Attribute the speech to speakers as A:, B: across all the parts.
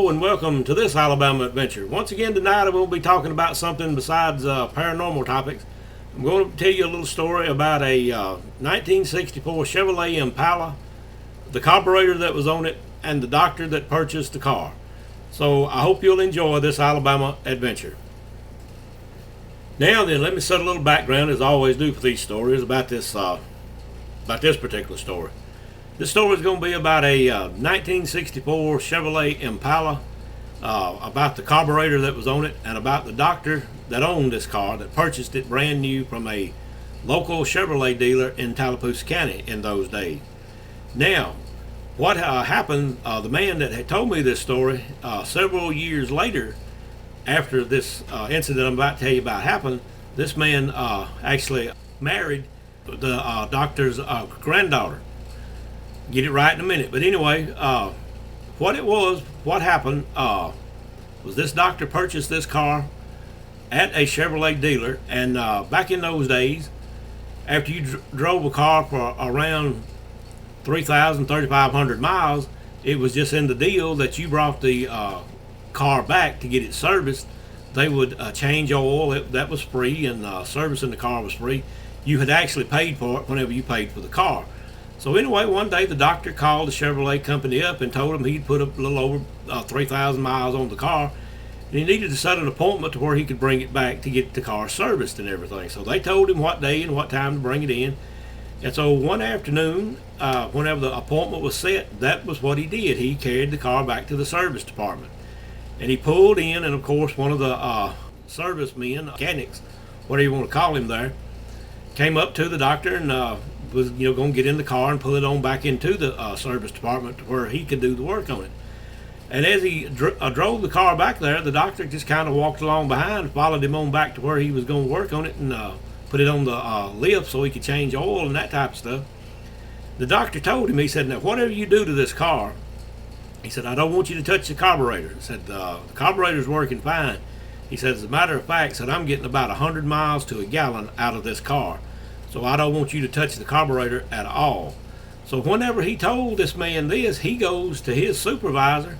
A: Hello and welcome to this Alabama adventure. Once again tonight I will be talking about something besides paranormal topics. I'm going to tell you a little story about a 1964 Chevrolet Impala, the carburetor that was on it, and the doctor that purchased the car. So I hope you'll enjoy this Alabama adventure. Now then, let me set a little background, as I always do for these stories, about this particular story. This story is going to be about a 1964 Chevrolet Impala, about the carburetor that was on it, and about the doctor that owned this car, that purchased it brand new from a local Chevrolet dealer in Tallapoosa County in those days. Now, what happened, the man that had told me this story several years later, after this incident I'm about to tell you about happened, this man actually married the doctor's granddaughter. Get it right in a minute. But anyway, what happened was this doctor purchased this car at a Chevrolet dealer, and back in those days, after you drove a car for around 3,500 miles, it was just in the deal that you brought the car back to get it serviced. They would change oil. That was free, and servicing the car was free. You had actually paid for it whenever you paid for the car. So anyway, one day the doctor called the Chevrolet company up and told them he'd put a little over 3,000 miles on the car, and he needed to set an appointment to where he could bring it back to get the car serviced and everything. So they told him what day and what time to bring it in. And so one afternoon, whenever the appointment was set, that was what he did. He carried the car back to the service department. And he pulled in, and of course one of the servicemen, mechanics, whatever you want to call him there, came up to the doctor and was going to get in the car and pull it on back into the service department where he could do the work on it. And as he drove the car back there, the doctor just kind of walked along behind, followed him on back to where he was going to work on it, and put it on the lift so he could change oil and that type of stuff. The doctor told him, he said, now whatever you do to this car, he said, I don't want you to touch the carburetor. He said, the carburetor's working fine. He said, as a matter of fact, said, I'm getting about 100 miles to a gallon out of this car. So I don't want you to touch the carburetor at all. So whenever he told this man this, he goes to his supervisor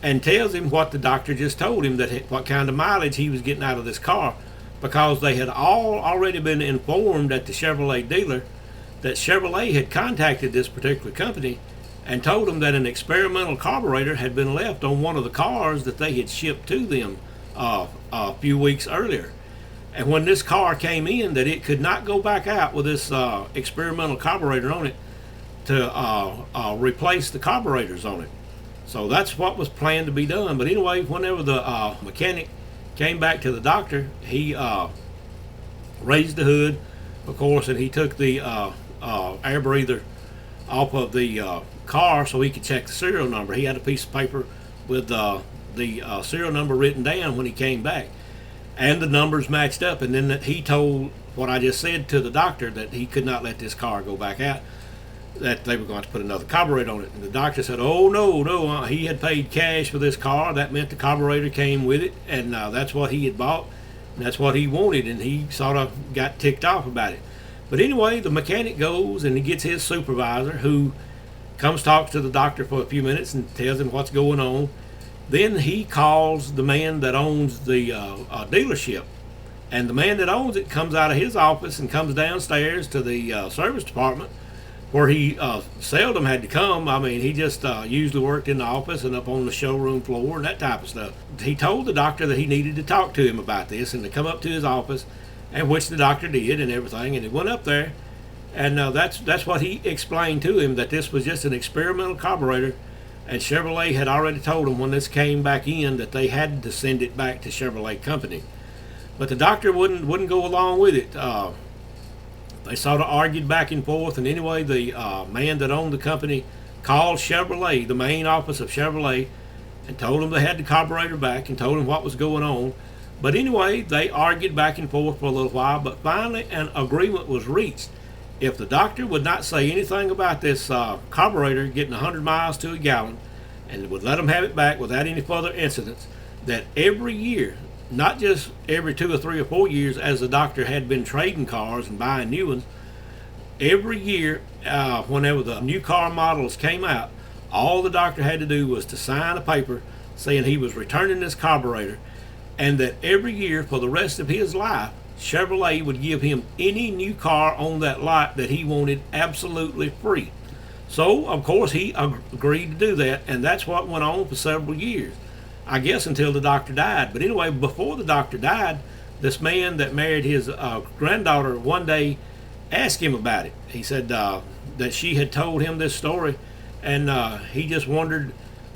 A: and tells him what the doctor just told him, that what kind of mileage he was getting out of this car, because they had all already been informed at the Chevrolet dealer that Chevrolet had contacted this particular company and told them that an experimental carburetor had been left on one of the cars that they had shipped to them a few weeks earlier. And when this car came in, that it could not go back out with this experimental carburetor on it to replace the carburetors on it. So that's what was planned to be done. But anyway, whenever the mechanic came back to the doctor, he raised the hood, of course, and he took the air breather off of the car so he could check the serial number. He had a piece of paper with the serial number written down when he came back, and the numbers matched up. And then he told what I just said to the doctor, that he could not let this car go back out, that they were going to put another carburetor on it. And the doctor said, oh no, he had paid cash for this car. That meant the carburetor came with it, and that's what he had bought, and that's what he wanted, and he sort of got ticked off about it. But anyway, the mechanic goes and he gets his supervisor, who comes, talks to the doctor for a few minutes and tells him what's going on. Then he calls the man that owns the dealership, and the man that owns it comes out of his office and comes downstairs to the service department, where he seldom had to come. I mean, he just usually worked in the office and up on the showroom floor and that type of stuff. He told the doctor that he needed to talk to him about this and to come up to his office, and which the doctor did and everything. And he went up there, and that's what he explained to him, that this was just an experimental carburetor. And Chevrolet had already told them when this came back in that they had to send it back to Chevrolet company. But the doctor wouldn't go along with it. They sort of argued back and forth, and anyway, the man that owned the company called Chevrolet, the main office of Chevrolet, and told them they had the carburetor back and told them what was going on. But anyway, they argued back and forth for a little while, but finally an agreement was reached. If the doctor would not say anything about this carburetor getting 100 miles to a gallon, and would let them have it back without any further incidents, that every year, not just every 2 or 3 or 4 years as the doctor had been trading cars and buying new ones, every year whenever the new car models came out, all the doctor had to do was to sign a paper saying he was returning this carburetor, and that every year for the rest of his life, Chevrolet would give him any new car on that lot that he wanted absolutely free. So, of course, he agreed to do that, and that's what went on for several years. I guess until the doctor died. But anyway, before the doctor died, this man that married his granddaughter one day asked him about it. He said that she had told him this story, and he just wondered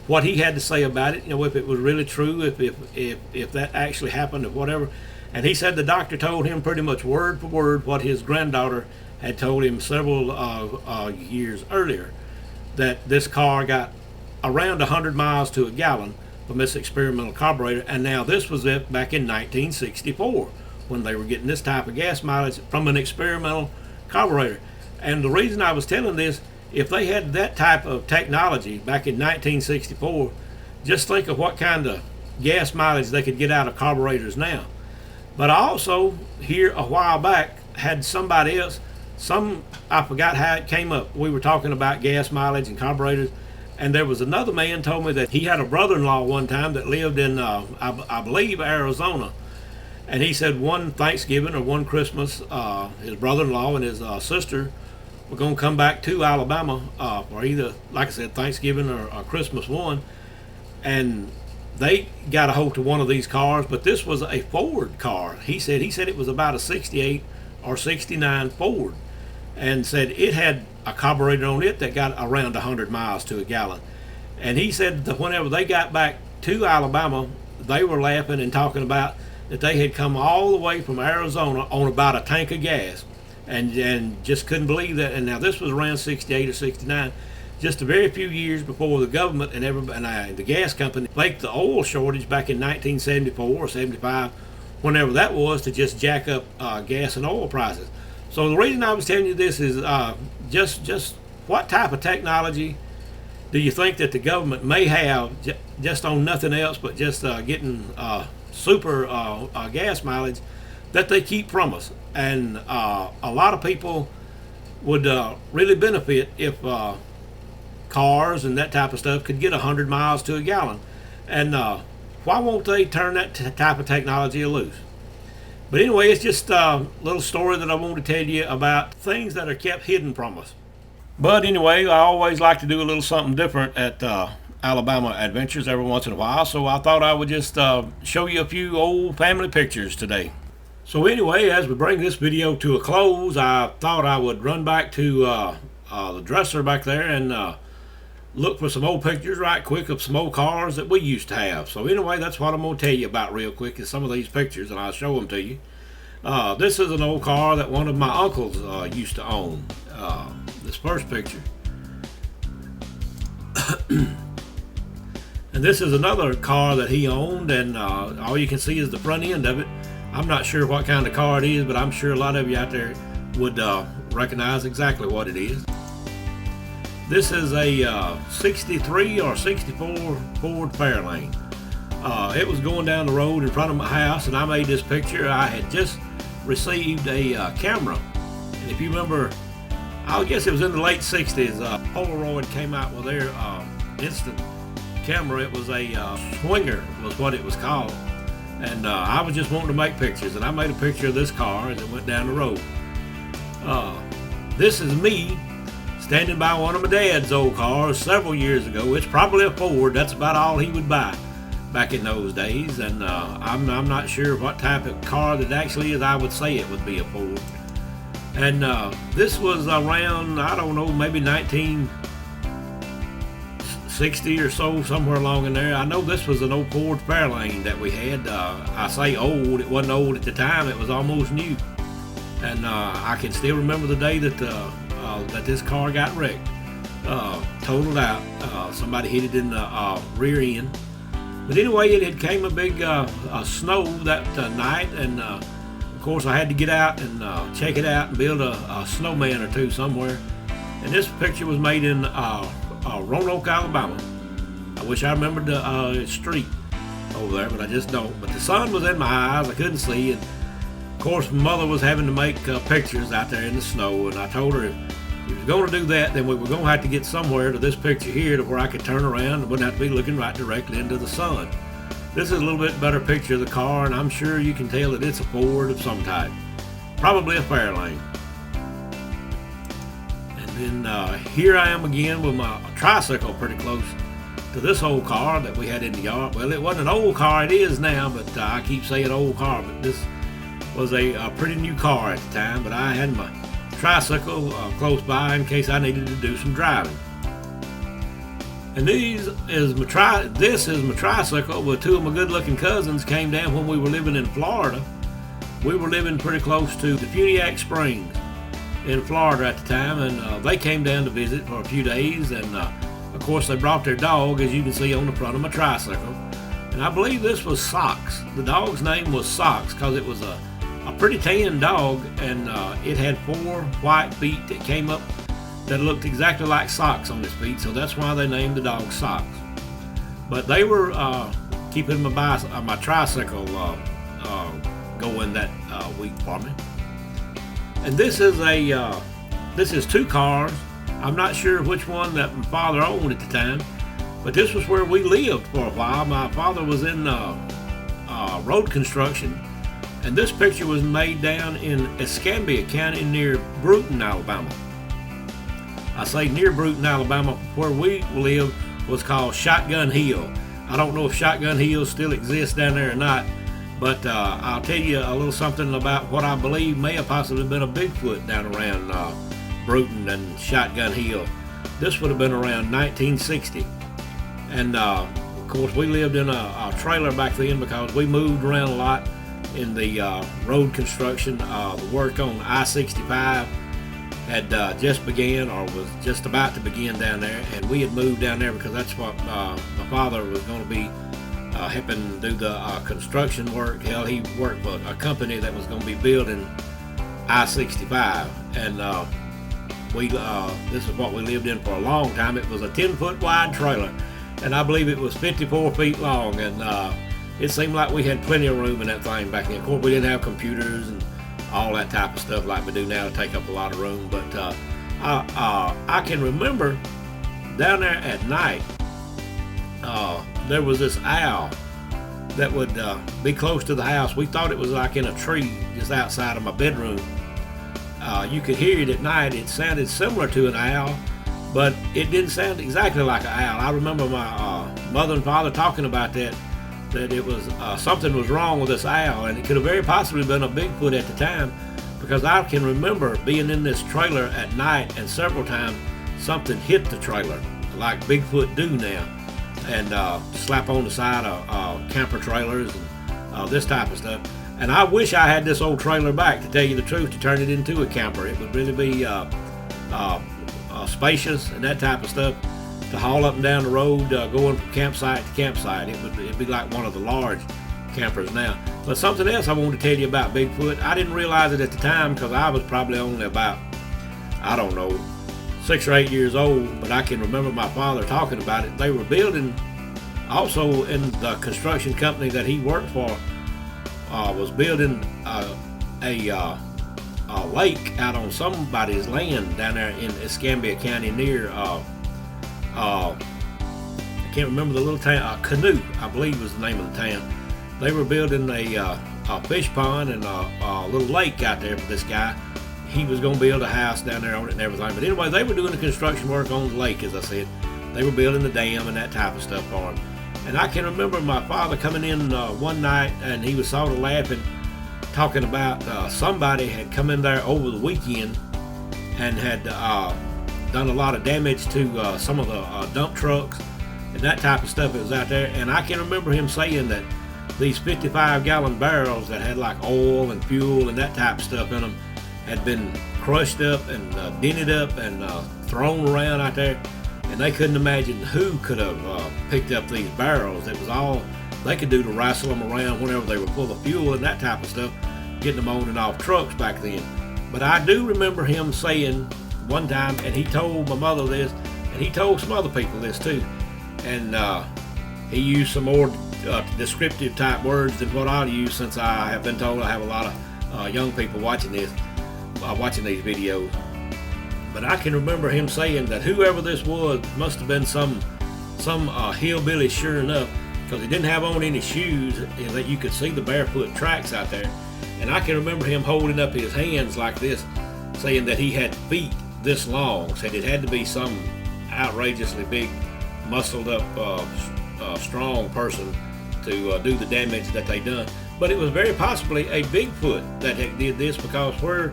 A: what he had to say about it, if it was really true, if that actually happened or whatever. And he said the doctor told him pretty much word for word what his granddaughter had told him several years earlier, that this car got around 100 miles to a gallon from this experimental carburetor. And now this was it back in 1964 when they were getting this type of gas mileage from an experimental carburetor. And the reason I was telling this, if they had that type of technology back in 1964, just think of what kind of gas mileage they could get out of carburetors now. But I also, here a while back, had somebody else, I forgot how it came up. We were talking about gas mileage and carburetors, and there was another man told me that he had a brother-in-law one time that lived in, I believe, Arizona. And he said one Thanksgiving or one Christmas, his brother-in-law and his sister were going to come back to Alabama for either, like I said, Thanksgiving or Christmas one. And they got a hold of one of these cars, but this was a Ford car. He said it was about a 68 or 69 Ford, and said it had a carburetor on it that got around 100 miles to a gallon. And he said that whenever they got back to Alabama, they were laughing and talking about that they had come all the way from Arizona on about a tank of gas, and just couldn't believe that. And now this was around 68 or 69, just a very few years before the government and the gas company faked the oil shortage back in 1974 or 75, whenever that was, to just jack up gas and oil prices. So the reason I was telling you this is just what type of technology do you think that the government may have just on nothing else but just getting super gas mileage that they keep from us? And a lot of people would really benefit if cars and that type of stuff could get 100 miles to a gallon. And why won't they turn that type of technology loose? But anyway, it's just a little story that I want to tell you about things that are kept hidden from us. But anyway, I always like to do a little something different at Alabama Adventures every once in a while, so I thought I would just show you a few old family pictures today. So anyway, as we bring this video to a close, I thought I would run back to the dresser back there and look for some old pictures right quick of some old cars that we used to have. So anyway, that's what I'm going to tell you about real quick, is some of these pictures, and I'll show them to you. This is an old car that one of my uncles used to own. This first picture. And this is another car that he owned, and all you can see is the front end of it. I'm not sure what kind of car it is, but I'm sure a lot of you out there would recognize exactly what it is. This is a 63 or 64 Ford Fairlane. It was going down the road in front of my house, and I made this picture. I had just received a camera, and if you remember, I guess it was in the late 60s, Polaroid came out with their instant camera. It was a swinger was what it was called, and I was just wanting to make pictures, and I made a picture of this car as it went down the road. This is me standing by one of my dad's old cars several years ago. It's probably a Ford. That's about all he would buy back in those days, and I'm not sure what type of car that actually is. I would say it would be a Ford. And this was around, I don't know, maybe 1960 or so, somewhere along in there. I know this was an old Ford Fairlane that we had. I say old, it wasn't old at the time, it was almost new. And I can still remember the day that that this car got wrecked, totaled out. Somebody hit it in the rear end. But anyway, it had came a big snow that night, and of course I had to get out and check it out and build a snowman or two somewhere. And this picture was made in Roanoke, Alabama. I wish I remembered the street over there, but I just don't. But the sun was in my eyes, I couldn't see, and of course my mother was having to make pictures out there in the snow, and I told her If you was going to do that, then we were going to have to get somewhere to this picture here to where I could turn around and wouldn't have to be looking right directly into the sun. This is a little bit better picture of the car, and I'm sure you can tell that it's a Ford of some type. Probably a Fairlane. And then here I am again with my tricycle pretty close to this old car that we had in the yard. Well, it wasn't an old car, it is now, but I keep saying old car, but this was a pretty new car at the time. But I had my tricycle close by in case I needed to do some driving. And this is my tricycle with two of my good-looking cousins. Came down when we were living in Florida. We were living pretty close to the Funiac Springs in Florida at the time, and they came down to visit for a few days. And of course, they brought their dog, as you can see on the front of my tricycle. And I believe this was Socks. The dog's name was Socks because it was a pretty tan dog, and it had 4 white feet that came up that looked exactly like socks on his feet, so that's why they named the dog Socks. But they were keeping my tricycle going that week for me. And this is 2 cars. I'm not sure which one that my father owned at the time, but this was where we lived for a while. My father was in road construction, and this picture was made down in Escambia County near Brewton, Alabama. I say near Brewton, Alabama. Where we lived was called Shotgun Hill. I don't know if Shotgun Hill still exists down there or not, but I'll tell you a little something about what I believe may have possibly been a Bigfoot down around Brewton and Shotgun Hill. This would have been around 1960. And of course, we lived in a trailer back then because we moved around a lot in the road construction. The work on I-65 had just began, or was just about to begin down there, and we had moved down there because that's what my father was going to be helping do the construction work. Hell, he worked for a company that was going to be building I-65, and this is what we lived in for a long time. It was a 10-foot wide trailer, and I believe it was 54 feet long, and it seemed like we had plenty of room in that thing back then. Of course, we didn't have computers and all that type of stuff like we do now to take up a lot of room, but I can remember down there at night, there was this owl that would be close to the house. We thought it was like in a tree just outside of my bedroom. You could hear it at night. It sounded similar to an owl, but it didn't sound exactly like an owl. I remember my mother and father talking about that it was something was wrong with this owl, and it could have very possibly been a Bigfoot at the time, because I can remember being in this trailer at night, and several times something hit the trailer like Bigfoot do now, and slap on the side of camper trailers and this type of stuff. And I wish I had this old trailer back, to tell you the truth, to turn it into a camper. It would really be spacious and that type of stuff, to haul up and down the road, going from campsite to campsite. It'd be like one of the large campers now. But something else I wanted to tell you about Bigfoot. I didn't realize it at the time because I was probably only about, I don't know, 6 or 8 years old, but I can remember my father talking about it. They were building, also in the construction company that he worked for, was building a lake out on somebody's land down there in Escambia County near I can't remember the little town, Canoe, I believe was the name of the town. They were building a fish pond and a little lake out there for this guy. He was going to build a house down there on it and everything. But anyway, they were doing the construction work on the lake, as I said. They were building the dam and that type of stuff for him. And I can remember my father coming in one night, and he was sort of laughing, talking about somebody had come in there over the weekend and had done a lot of damage to some of the dump trucks and that type of stuff that was out there. And I can remember him saying that these 55-gallon barrels that had like oil and fuel and that type of stuff in them had been crushed up and dented up and thrown around out there, and they couldn't imagine who could have picked up these barrels. It was all they could do to wrestle them around whenever they were full of fuel and that type of stuff, getting them on and off trucks back then. But I do remember him saying one time, and he told my mother this, and he told some other people this too, and he used some more descriptive type words than what I'll use, since I have been told I have a lot of young people watching these videos. But I can remember him saying that whoever this was must have been some hillbilly, sure enough, because he didn't have on any shoes, and that you could see the barefoot tracks out there. And I can remember him holding up his hands like this, saying that he had feet this long. Said it had to be some outrageously big, muscled up, strong person to do the damage that they done. But it was very possibly a Bigfoot that did this, because where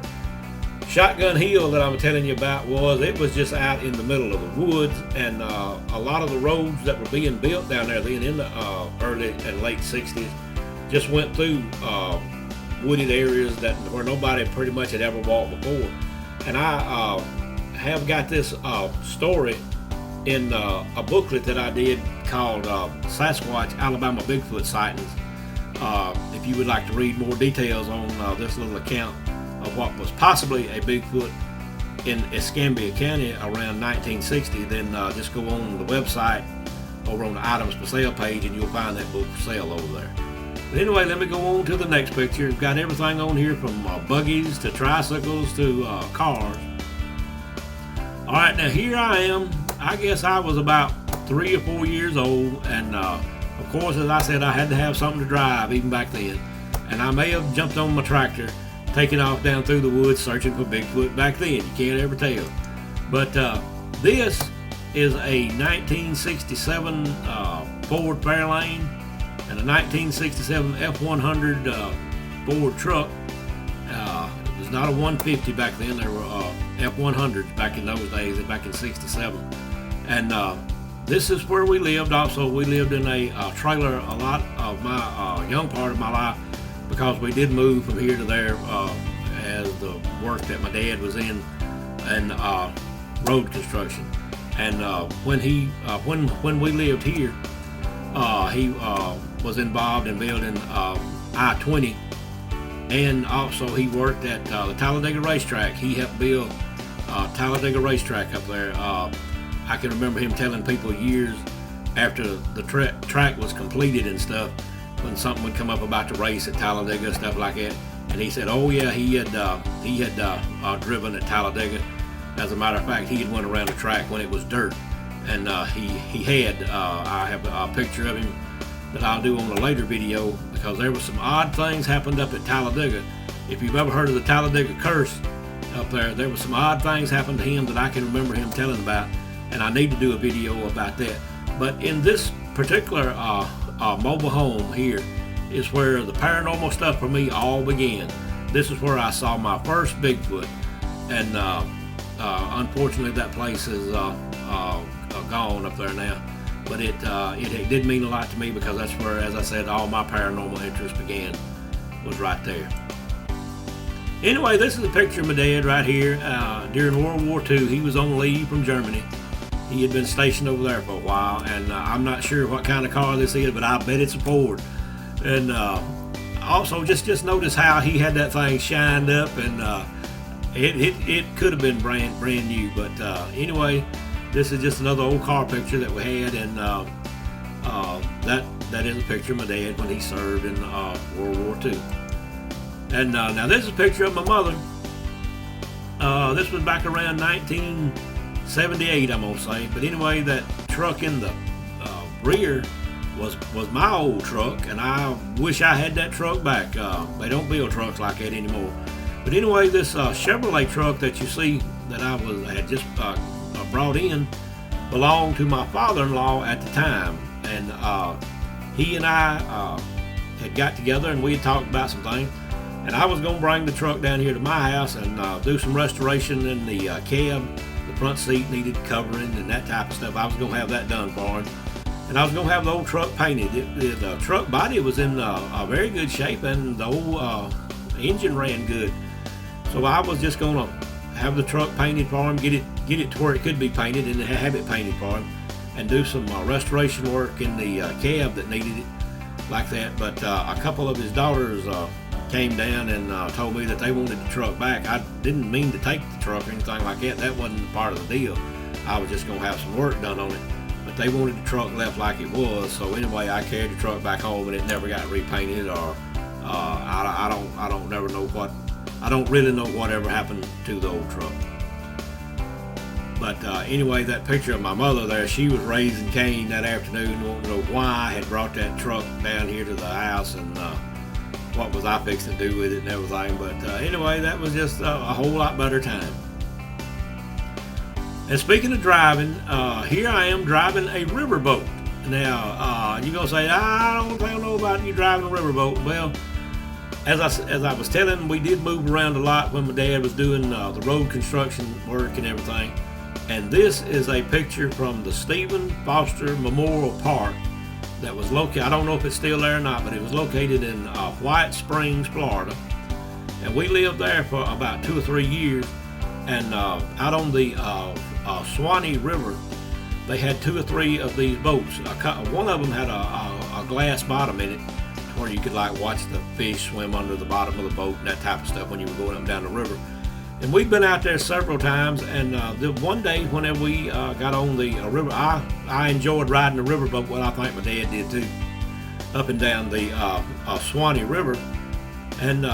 A: Shotgun Hill that I'm telling you about it was just out in the middle of the woods, and a lot of the roads that were being built down there then in the early and late 60s just went through wooded areas where nobody pretty much had ever walked before. And I have got this story in a booklet that I did called Sasquatch Alabama Bigfoot Sightings. If you would like to read more details on this little account of what was possibly a Bigfoot in Escambia County around 1960, then just go on the website over on the items for sale page, and you'll find that book for sale over there. But anyway, let me go on to the next picture. We've got everything on here from buggies to tricycles to cars. All right, now here I am. I guess I was about 3 or 4 years old, and of course, as I said, I had to have something to drive even back then. And I may have jumped on my tractor, taking off down through the woods searching for Bigfoot back then. You can't ever tell. But this is a 1967 Ford Fairlane and a 1967 F100 Ford truck. It was not a 150 back then. There were F100s back in those days, back in 67. And this is where we lived. Also, we lived in a trailer a lot of my young part of my life, because we did move from here to there as the work that my dad was in and road construction. And when we lived here, he was involved in building I-20, and also he worked at the Talladega racetrack. He helped build Talladega racetrack up there. I can remember him telling people years after the track was completed and stuff, when something would come up about the race at Talladega, stuff like that, and he said, "Oh yeah, he had driven at Talladega. As a matter of fact, he had went around the track when it was dirt, and he had. I have a picture of him that I'll do on a later video, because there was some odd things happened up at Talladega. If you've ever heard of the Talladega curse up there was some odd things happened to him that I can remember him telling about, and I need to do a video about that. But in this particular mobile home here is where the paranormal stuff for me all began. This is where I saw my first Bigfoot, and unfortunately that place is gone up there now. But it did mean a lot to me, because that's where, as I said, all my paranormal interest began, was right there. Anyway, this is a picture of my dad right here. During World War II, he was on leave from Germany. He had been stationed over there for a while, and I'm not sure what kind of car this is, but I bet it's a Ford. And also, just notice how he had that thing shined up, and it could have been brand new. But anyway, this is just another old car picture that we had, and that is a picture of my dad when he served in World War II. And now this is a picture of my mother. This was back around 1978, I'm gonna say. But anyway, that truck in the rear was my old truck, and I wish I had that truck back. They don't build trucks like that anymore. But anyway, this Chevrolet truck that you see that I had just brought in belonged to my father-in-law at the time, and he and I had got together, and we had talked about some things. And I was going to bring the truck down here to my house and do some restoration in the cab. The front seat needed covering and that type of stuff. I was going to have that done for him. And I was going to have the old truck painted. The truck body was in a very good shape, and the old engine ran good. So I was just going to have the truck painted for him, get it to where it could be painted, and have it painted for him, and do some restoration work in the cab that needed it like that. But a couple of his daughters came down and told me that they wanted the truck back. I didn't mean to take the truck or anything like that. That wasn't part of the deal. I was just going to have some work done on it. But they wanted the truck left like it was. So anyway, I carried the truck back home, and it never got repainted, or I don't really know whatever happened to the old truck. But anyway, that picture of my mother there, she was raising Cain that afternoon, wanting to know why I had brought that truck down here to the house and what was I fixing to do with it and everything. But anyway, that was just a whole lot better time. And speaking of driving, here I am driving a riverboat. Now, you're going to say, I don't know about you driving a riverboat. Well, as I was telling, we did move around a lot when my dad was doing the road construction work and everything. And this is a picture from the Stephen Foster Memorial Park that was located, I don't know if it's still there or not, but it was located in White Springs, Florida. And we lived there for about 2 or 3 years. And out on the Swanee River, they had 2 or 3 of these boats. One of them had a glass bottom in it where you could like watch the fish swim under the bottom of the boat and that type of stuff when you were going up and down the river. And we've been out there several times, and the one day whenever we got on the river, I enjoyed riding the riverboat. Well, I think my dad did too, up and down the Swanee River. And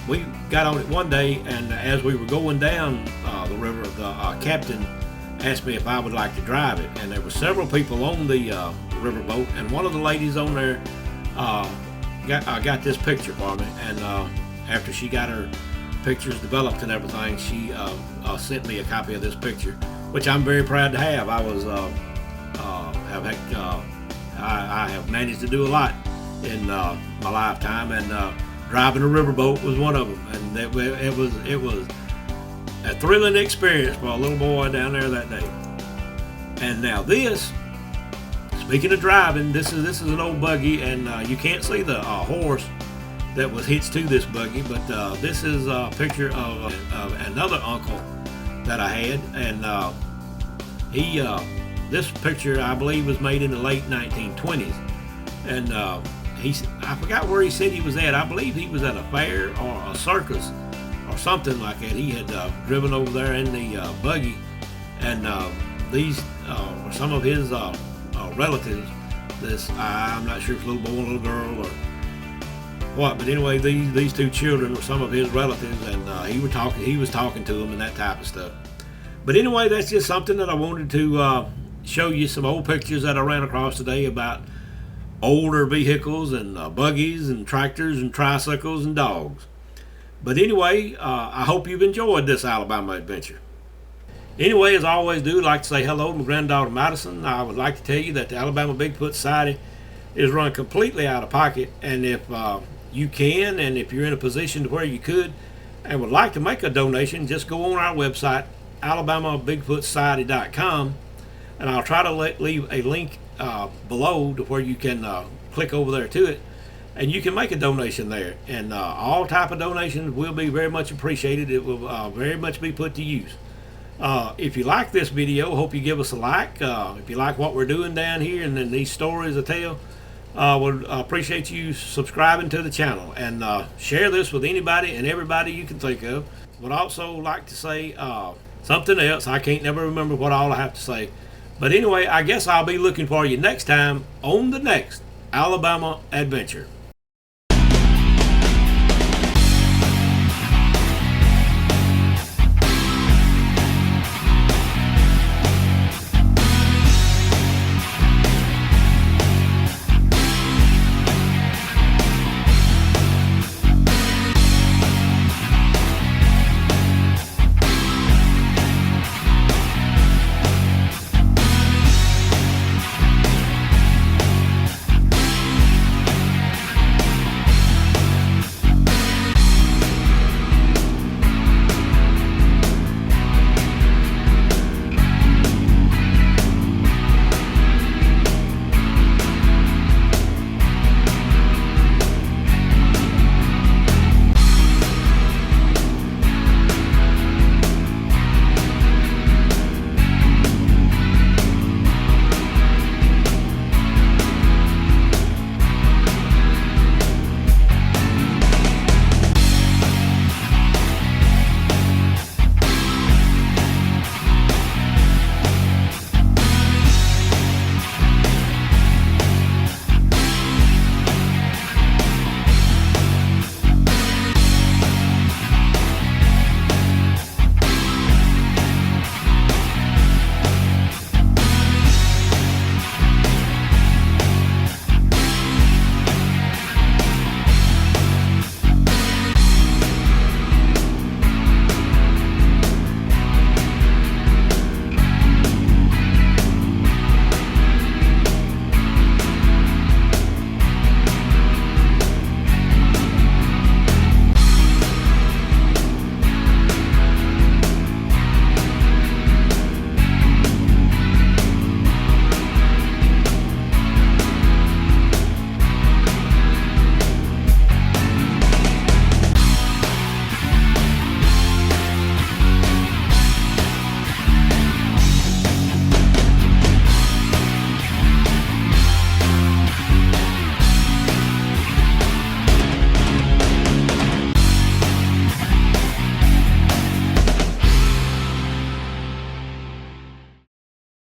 A: we got on it one day, and as we were going down the river, the captain asked me if I would like to drive it. And there were several people on the riverboat, and one of the ladies on there got this picture for me. And after she got her pictures developed and everything, she sent me a copy of this picture, which I'm very proud to have. I have managed to do a lot in my lifetime, and driving a riverboat was one of them. And it was a thrilling experience for a little boy down there that day. And now this, speaking of driving, this is an old buggy, and you can't see the horse that was hitched to this buggy, but this is a picture of another uncle that I had, and this picture I believe was made in the late 1920s, and I forgot where he said he was at. I believe he was at a fair or a circus or something like that. He had driven over there in the buggy, and these were some of his relatives. I'm not sure if it's a little boy and a little girl or what, but anyway, these 2 children were some of his relatives, and he was talking to them and that type of stuff. But anyway, that's just something that I wanted to show you, some old pictures that I ran across today about older vehicles and buggies and tractors and tricycles and dogs. But anyway, I hope you've enjoyed this Alabama adventure. Anyway, as I always do, I'd like to say hello to my granddaughter Madison. I would like to tell you that the Alabama Bigfoot Society is run completely out of pocket, and if you can, and if you're in a position to where you could and would like to make a donation, just go on our website, alabamabigfootsociety.com, and I'll try to leave a link below to where you can click over there to it, and you can make a donation there. And all type of donations will be very much appreciated. It will very much be put to use. If you like this video, hope you give us a like. If you like what we're doing down here and then these stories I tell, would appreciate you subscribing to the channel, and share this with anybody and everybody you can think of. Would also like to say something else. I can't never remember what all I have to say. But anyway, I guess I'll be looking for you next time on the next Alabama adventure.